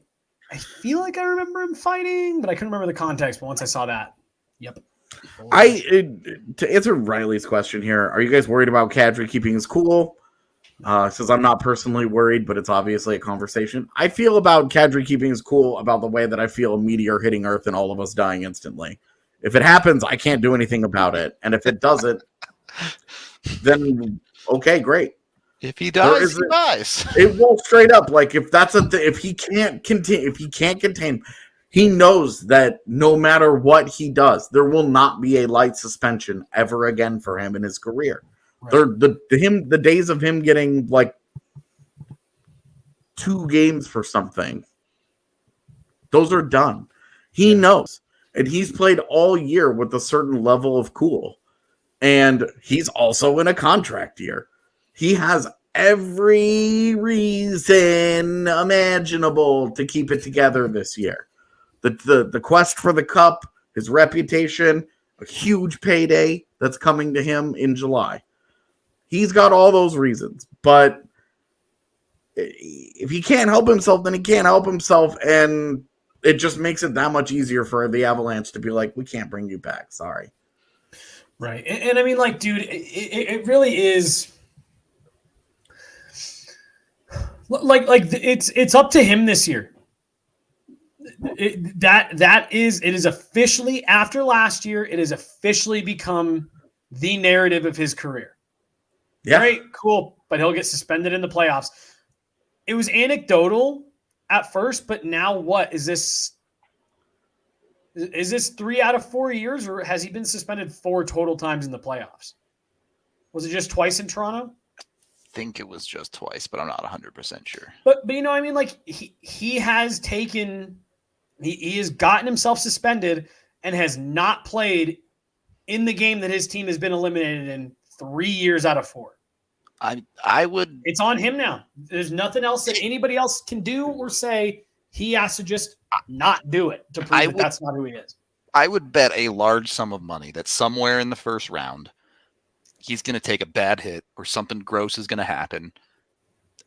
I feel like I remember him fighting, but I couldn't remember the context. But once I saw that, yep. To answer Riley's question here, are you guys worried about Kadri keeping his cool? Says I'm not personally worried, but it's obviously a conversation. I feel about Kadri keeping his cool about the way that I feel a meteor hitting Earth and all of us dying instantly. If it happens, I can't do anything about it. And if it doesn't, then okay, great. If he dies, he dies. It won't straight up. Like if that's if he can't contain, he knows that no matter what he does, there will not be a light suspension ever again for him in his career. Right. The days of him getting like 2 games for something, those are done. He knows. And he's played all year with a certain level of cool. And he's also in a contract year. He has every reason imaginable to keep it together this year. The quest for the cup, his reputation, a huge payday that's coming to him in July. He's got all those reasons. But if he can't help himself, then he can't help himself. And it just makes it that much easier for the Avalanche to be like, we can't bring you back. Sorry. Right. And I mean, like, dude, it really is like it's up to him this year. It is officially, after last year, it has officially become the narrative of his career. Yeah. Right. Cool. But he'll get suspended in the playoffs. It was anecdotal at first, but now what is this? Is this 3 out of 4 years, or has he been suspended 4 total times in the playoffs? Was it just twice in Toronto? I think it was just twice, but I'm not 100% sure. But you know, I mean, like he has taken, he has gotten himself suspended and has not played in the game that his team has been eliminated in 3 years out of 4. I would. It's on him now. There's nothing else that anybody else can do or say. He has to just not do it to prove that's not who he is. I would bet a large sum of money that somewhere in the first round, he's going to take a bad hit or something gross is going to happen,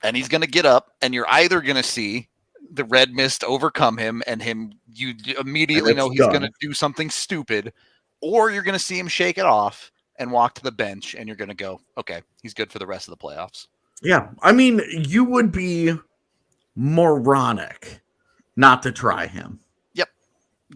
and he's going to get up, and you're either going to see the red mist overcome him, and you immediately know he's going to do something stupid, or you're going to see him shake it off and walk to the bench, and you're going to go, okay, he's good for the rest of the playoffs. Yeah, I mean, you would be moronic not to try him. Yep,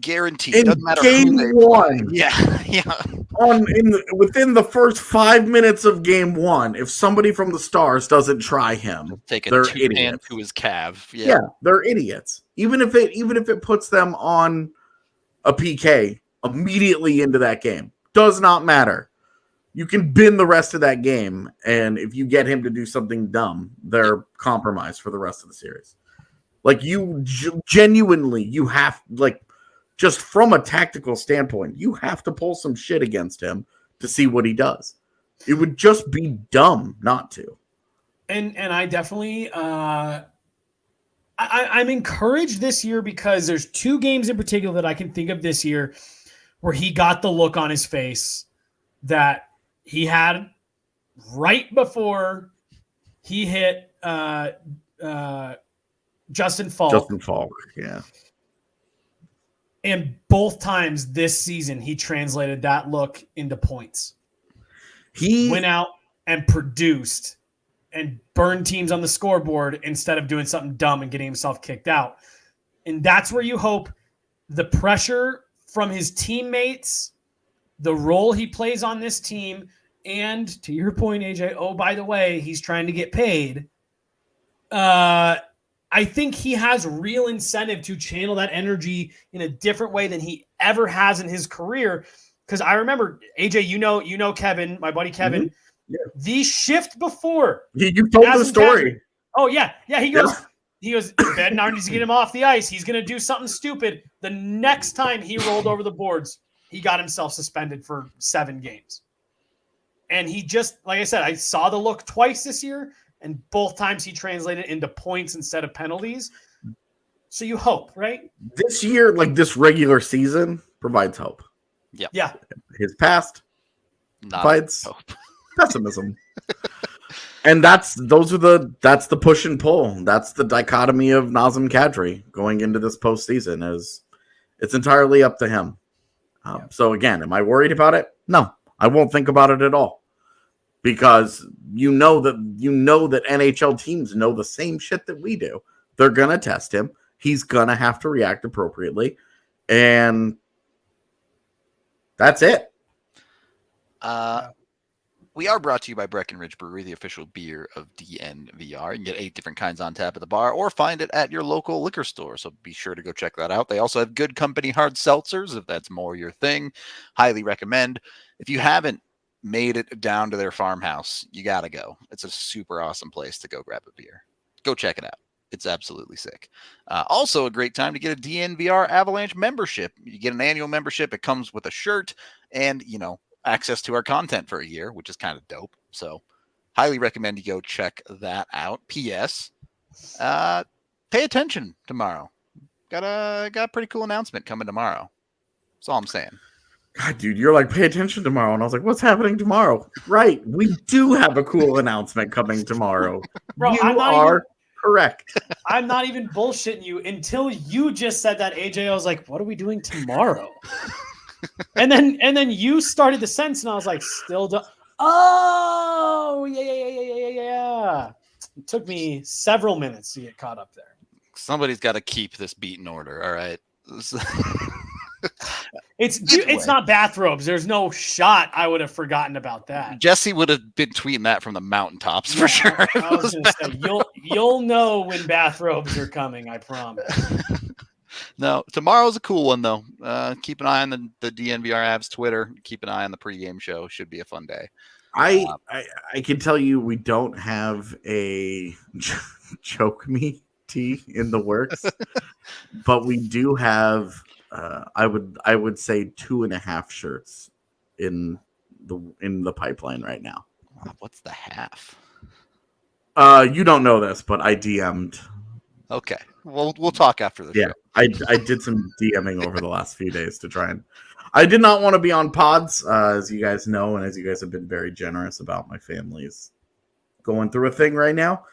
guaranteed. In doesn't matter game who they 1. play. Yeah. within the first 5 minutes of game one, if somebody from the Stars doesn't try him, Take a they're two-hand idiots. to his calf. Yeah, they're idiots. Even if it puts them on a PK immediately into that game, does not matter. You can bin the rest of that game, and if you get him to do something dumb, they're compromised for the rest of the series. Like, you genuinely, you have, like, just from a tactical standpoint, you have to pull some shit against him to see what he does. It would just be dumb not to. And I definitely I'm encouraged this year because there's 2 games in particular that I can think of this year where he got the look on his face that he had right before he hit Justin Falk. Yeah. And both times this season, he translated that look into points. He went out and produced and burned teams on the scoreboard instead of doing something dumb and getting himself kicked out. And that's where you hope the pressure from his teammates, the role he plays on this team, and to your point, AJ, oh, by the way, he's trying to get paid. I think he has real incentive to channel that energy in a different way than he ever has in his career. Because I remember, AJ, you know Kevin, my buddy Kevin, the shift before. You told the story. Oh, yeah. Yeah, he goes, Bednar needs to get him off the ice. He's going to do something stupid. The next time he rolled over the boards, he got himself suspended for 7 games. And he just, like I said, I saw the look twice this year, and both times he translated into points instead of penalties. So you hope, right? This year, like this regular season, provides hope. Yeah. His past provides pessimism. And that's the push and pull. That's the dichotomy of Nazem Kadri going into this postseason. Is it's entirely up to him. So again, am I worried about it? No, I won't think about it at all, because you know that NHL teams know the same shit that we do. They're gonna test him. He's gonna have to react appropriately, and that's it. We are brought to you by Breckenridge Brewery, the official beer of DNVR. You can get 8 different kinds on tap at the bar or find it at your local liquor store. So be sure to go check that out. They also have Good Company hard seltzers, if that's more your thing. Highly recommend. If you haven't made it down to their farmhouse, you got to go. It's a super awesome place to go grab a beer. Go check it out. It's absolutely sick. Also a great time to get a DNVR Avalanche membership. You get an annual membership. It comes with a shirt and, access to our content for a year, which is kind of dope. So highly recommend you go check that out. P.S. Pay attention tomorrow. Got a pretty cool announcement coming tomorrow. That's all I'm saying. God, dude, you're like, pay attention tomorrow. And I was like, what's happening tomorrow? Right. We do have a cool announcement coming tomorrow. Bro, you are correct. I'm not even bullshitting you. Until you just said that, AJ, I was like, what are we doing tomorrow? and then you started the sentence, and I was like, still do. Oh, yeah. It took me several minutes to get caught up there. Somebody's got to keep this beat in order, all right? It's not bathrobes. There's no shot I would have forgotten about that. Jesse would have been tweeting that from the mountaintops for sure. I was gonna say, you'll know when bathrobes are coming, I promise. No, tomorrow's a cool one though. Keep an eye on the DNVR Avs Twitter. Keep an eye on the pregame show. Should be a fun day. I can tell you we don't have a choke me tee in the works, but we do have. I would say 2.5 shirts in the pipeline right now. What's the half? You don't know this, but I DM'd. Okay, we'll talk after the show. I did some DMing over the last few days to try and. I did not want to be on pods, as you guys know, and as you guys have been very generous about my family's going through a thing right now.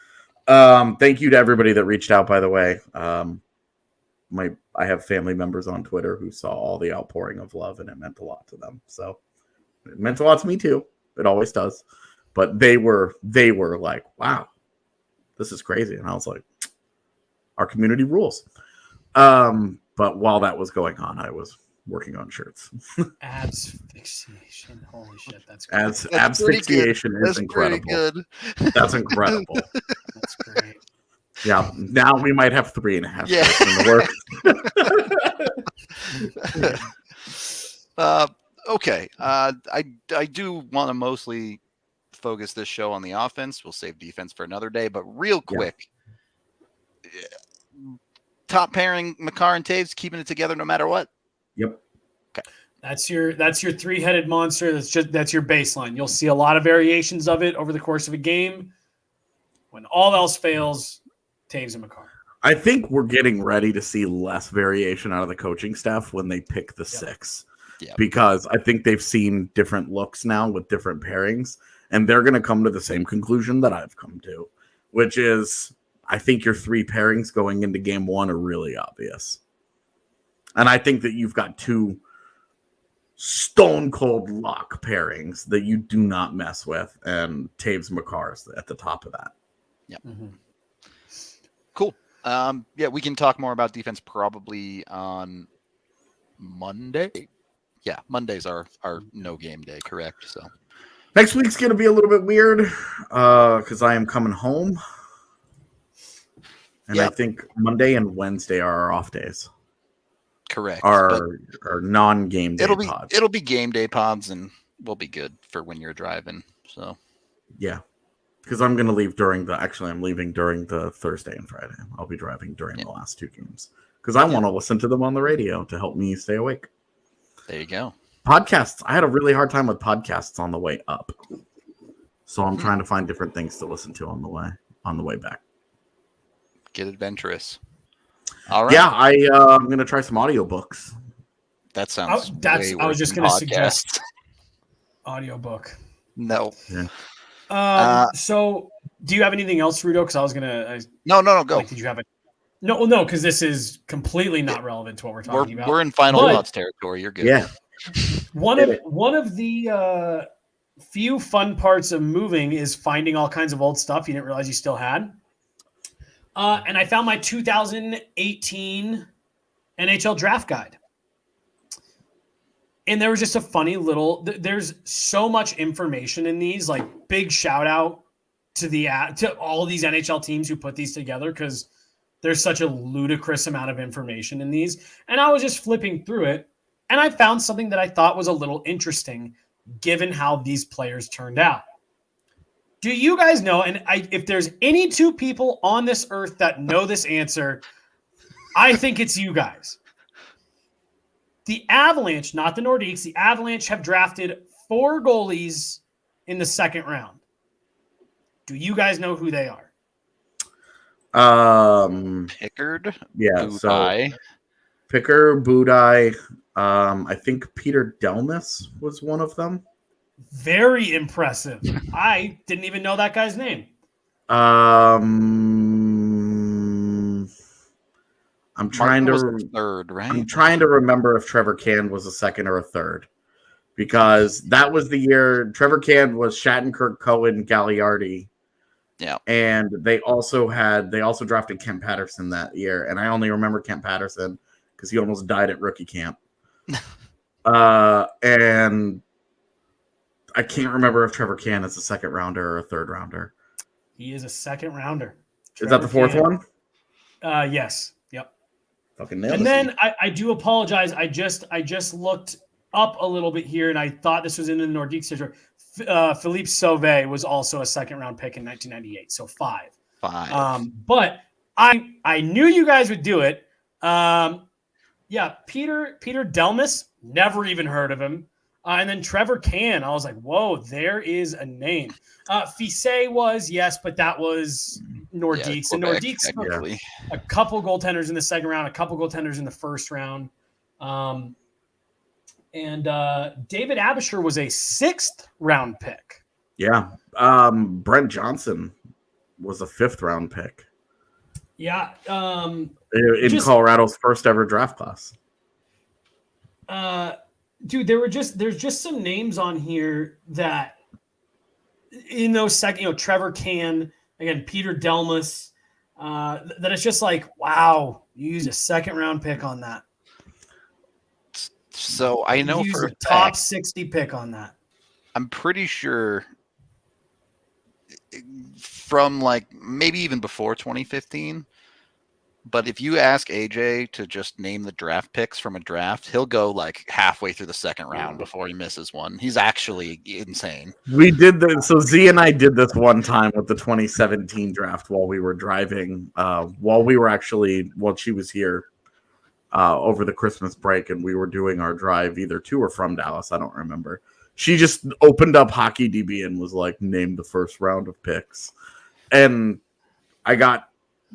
Thank you to everybody that reached out, by the way. I have family members on Twitter who saw all the outpouring of love, and it meant a lot to them. So it meant a lot to me too. It always does. But they were like, wow, this is crazy. And I was like, our community rules. But while that was going on, I was working on shirts. Abs fixation. Holy shit, that's great. Abs fixation is That's incredible. Good. That's incredible. That's great. Yeah. Now we might have 3.5 Yeah. shirts in the works. Okay. I do want to mostly focus this show on the offense. We'll save defense for another day, but real quick, top pairing, Makar and Taves, keeping it together no matter what. Yep. Okay. That's your three-headed monster. That's your baseline. You'll see a lot of variations of it over the course of a game. When all else fails, Taves and Makar. I think we're getting ready to see less variation out of the coaching staff when they pick the 6. Yeah. Because I think they've seen different looks now with different pairings, and they're going to come to the same conclusion that I've come to, which is I think your 3 pairings going into game 1 are really obvious. And I think that you've got 2 stone cold lock pairings that you do not mess with, and Taves Makar's at the top of that. Yeah. Mm-hmm. Cool. We can talk more about defense probably on Monday. Yeah, Mondays are no game day, correct? So next week's going to be a little bit weird because I am coming home. And I think Monday and Wednesday are our off days. Correct. Our non-game day pods. It'll be game day pods, and we'll be good for when you're driving. So yeah, because I'm going to leave I'm leaving during the Thursday and Friday. I'll be driving during the last 2 games because I want to listen to them on the radio to help me stay awake. There you go. Podcasts. I had a really hard time with podcasts on the way up. So I'm trying to find different things to listen to on the way back. Get adventurous. All right. Yeah, I'm going to try some audiobooks. That sounds I was just going to suggest audiobook. No. Yeah. So do you have anything else, Rudo? Because I was going to No, go. Did you have it? No, because this is completely not relevant to what we're talking about. We're in final thoughts territory. You're good. Yeah. One of the few fun parts of moving is finding all kinds of old stuff you didn't realize you still had. And I found my 2018 NHL draft guide. And there was just a funny there's so much information in these, like big shout out to all these NHL teams who put these together, because there's such a ludicrous amount of information in these. And I was just flipping through it, and I found something that I thought was a little interesting given how these players turned out. Do you guys know, and if there's any 2 people on this earth that know this answer, I think it's you guys. The Avalanche, not the Nordiques, the Avalanche have drafted 4 goalies in the 2nd round. Do you guys know who they are? Pickard. Yeah. Budai. So Pickard, Budai. I think Peter Delmas was one of them. Very impressive. I didn't even know that guy's name. I'm trying to third, right? I'm trying to remember if Trevor Can was a 2nd or a 3rd, because that was the year Trevor Can was Shattenkirk, Cohen, Gagliardi. Yeah. And they also drafted Kent Patterson that year, and I only remember Kent Patterson because he almost died at rookie camp. And I can't remember if Trevor Can is a 2nd rounder or a 3rd rounder. He is a 2nd rounder. Is that the 4th one? Yes. Yep. Fucking nailed it. And then I do apologize. I just looked up a little bit here, and I thought this was in the Nordique territory. Philippe Sauvé was also a 2nd round pick in 1998. So 5. But I knew you guys would do it. Peter Delmas, never even heard of him. And then Trevor Can, I was like, whoa, there is a name. Fissé was, yes, but that was Nordiques. And Nordiques, a couple goaltenders in the 2nd round, a couple goaltenders in the 1st round. And David Abisher was a 6th round pick. Yeah. Brent Johnson was a 5th round pick. Yeah. In Colorado's first ever draft class. Dude, there's just some names on here that in those second, Trevor Can, again, Peter Delmas, that it's just like, wow, you used a 2nd round pick on that. So I know Use for a a top fact, 60 pick on that. I'm pretty sure from like maybe even before 2015. But if you ask AJ to just name the draft picks from a draft, he'll go like halfway through the second round before he misses one. He's actually insane. We did this. So Z and I did this one time with the 2017 draft while we were driving, while she was here over the Christmas break, and we were doing our drive either to or from Dallas. I don't remember. She just opened up Hockey DB and was like, name the first round of picks. And I got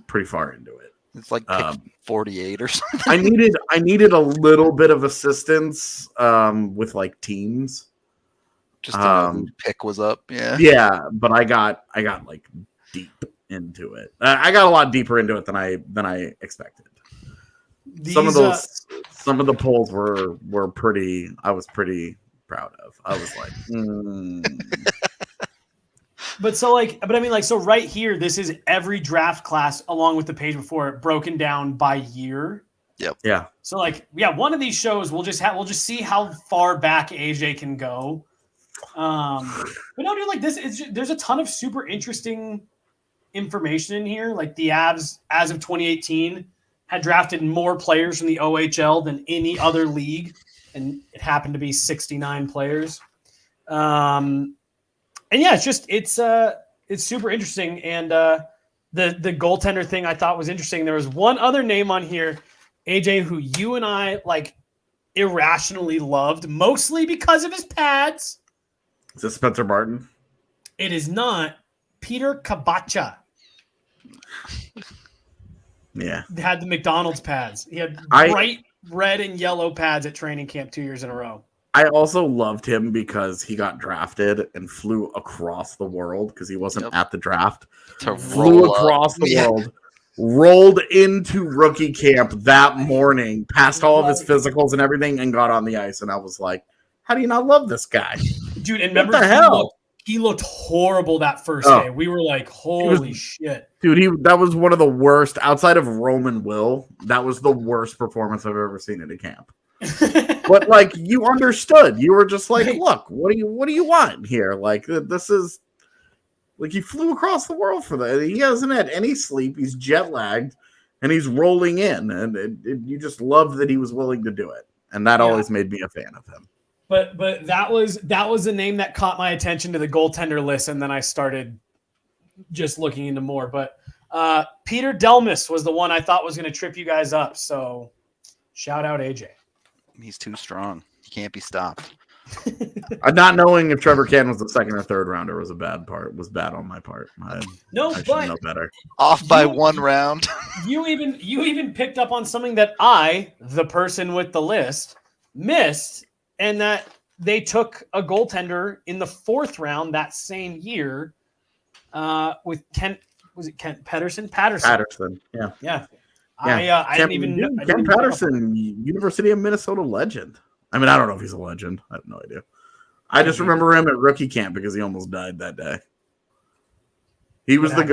pretty far into it. It's like pick 48 or something. I needed a little bit of assistance with like teams. Just to know who pick was up. Yeah. Yeah, but I got like deep into it. I got a lot deeper into it than I expected. Some of the polls were pretty. I was pretty proud of. I was like, But I mean, so right here, this is every draft class along with the page before it broken down by year. Yep. Yeah. So one of these shows we'll just see how far back AJ can go. But no, dude, like there's a ton of super interesting information in here. Like the Avs, as of 2018, had drafted more players from the OHL than any other league, and it happened to be 69 players. And yeah, it's super interesting. And the goaltender thing I thought was interesting. There was one other name on here, AJ, who you and I like irrationally loved, mostly because of his pads. Is it Spencer Martin? It is not. Peter Kabacha. Yeah. He had the McDonald's pads. He had bright red and yellow pads at training camp 2 years in a row. I also loved him because he got drafted and flew across the world because he wasn't at the draft. Flew across the world, rolled into rookie camp that morning, passed all of his physicals and everything, and got on the ice. And I was like, how do you not love this guy? Dude, and remember, he looked horrible that first day. We were like, holy shit. Dude, that was one of the worst, outside of Roman Will, that was the worst performance I've ever seen at a camp. But like, you understood. You were just like, look, what do you want here? Like, this is like, he flew across the world for that. He hasn't had any sleep. He's jet lagged and he's rolling in, and you just love that he was willing to do it. And that always made me a fan of him. But that was the name that caught my attention to the goaltender list, and then I started just looking into more. But Peter Delmas was the one I thought was going to trip you guys up. So shout out AJ. He's too strong. He can't be stopped. Not knowing if Trevor Cannon was the second or third rounder was bad on my part. I should know better. Off by 1 round. You even picked up on something that I, the person with the list, missed, and that they took a goaltender in the 4th round that same year with Kent. Was it Kent Patterson? Patterson. Yeah. Yeah. I didn't even know. Ken Patterson, University of Minnesota legend. I mean, I don't know if he's a legend. I have no idea. I just remember him at rookie camp because he almost died that day. He was the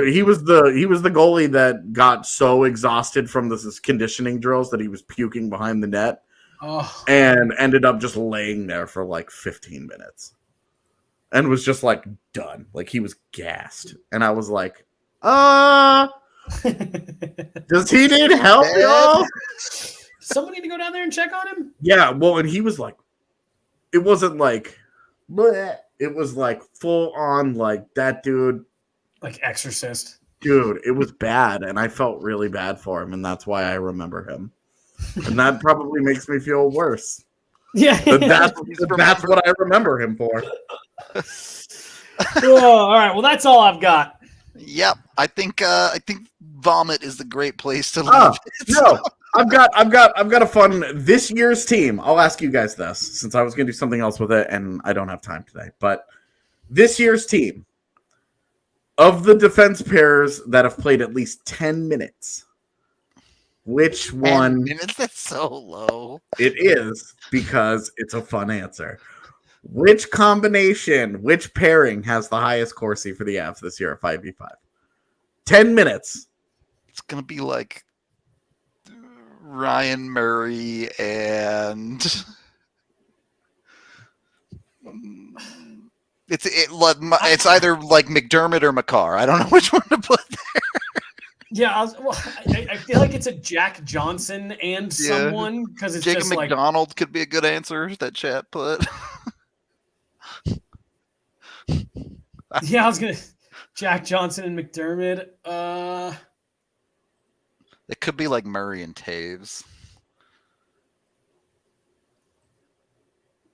goalie that got so exhausted from this conditioning drills that he was puking behind the net, and ended up just laying there for like 15 minutes, and was just like done. Like, he was gassed, and I was like, does he need help, y'all? Somebody need to go down there and check on him? Yeah, well, and he was like, it wasn't like, bleh. It was like full on, like, that dude. Like Exorcist. Dude, it was bad, and I felt really bad for him, and that's why I remember him. And that probably makes me feel worse. Yeah. That's what I remember him for. All right, well, that's all I've got. Yep, I think vomit is the great place to leave. No, I've got a fun this year's team. I'll ask you guys this, since I was going to do something else with it, and I don't have time today. But this year's team, of the defense pairs that have played at least 10 minutes, which one? 10 minutes? That's so low. It is, because it's a fun answer. Which combination, which pairing has the highest Corsi for the Avs this year at 5v5? 10 minutes. It's going to be like Ryan Murray and It's either like McDermott or Makar. I don't know which one to put there. Yeah, I feel like it's a Jack Johnson and someone because it's Jacob just like McDonald could be a good answer that chat put. Yeah, I was gonna Jack Johnson and McDermott. It could be like Murray and Taves.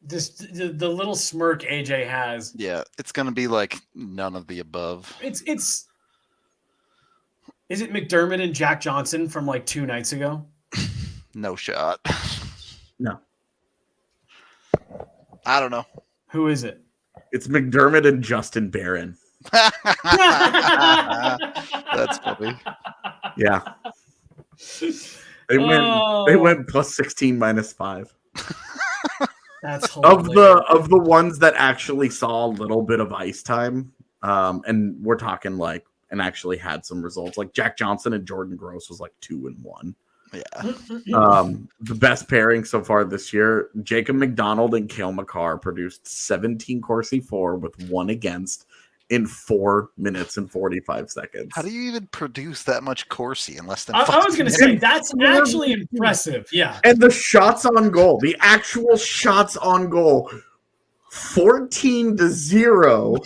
The little smirk AJ has. Yeah, it's gonna be like none of the above. Is it McDermott and Jack Johnson from like 2 nights ago? No shot. No. I don't know. Who is it? It's McDermott and Justin Barron. That's funny. Yeah. They went plus 16 minus 5. That's hilarious. Of the ones that actually saw a little bit of ice time, and we're talking like and actually had some results. Like Jack Johnson and Jordan Gross was like 2-1. Yeah. The best pairing so far this year, Jacob McDonald and Cale Makar produced 17 Corsi 4 with 1 against in 4 minutes and 45 seconds. How do you even produce that much Corsi in less than I was going to say, that's actually impressive. Yeah. And the shots on goal, the actual shots on goal, 14-0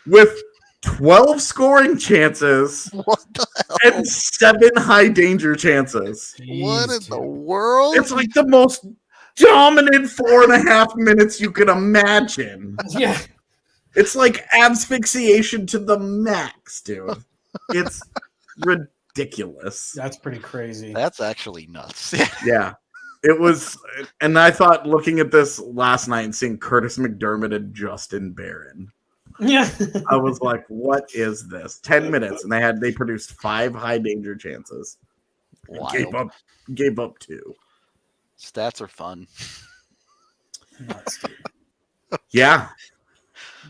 with 12 scoring chances What the hell? and 7 high danger chances. What in the world? It's like the most dominant 4.5 minutes you can imagine. Yeah. It's like asphyxiation to the max, dude. It's ridiculous. That's pretty crazy. That's actually nuts. Yeah. It was, and I thought looking at this last night and seeing Curtis McDermott and Justin Barron, Yeah. I was like, what is this? 10 minutes, and they produced 5 high danger chances. Wild. Gave up 2. Stats are fun. Nuts. Yeah.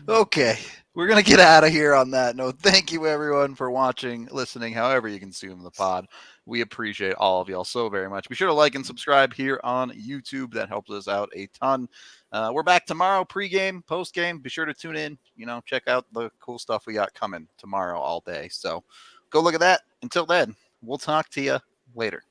Okay, we're going to get out of here on that note. Thank you, everyone, for watching, listening, however you consume the pod. We appreciate all of y'all so very much. Be sure to like and subscribe here on YouTube. That helps us out a ton. We're back tomorrow, pregame, postgame. Be sure to tune in. Check out the cool stuff we got coming tomorrow all day. So go look at that. Until then, we'll talk to you later.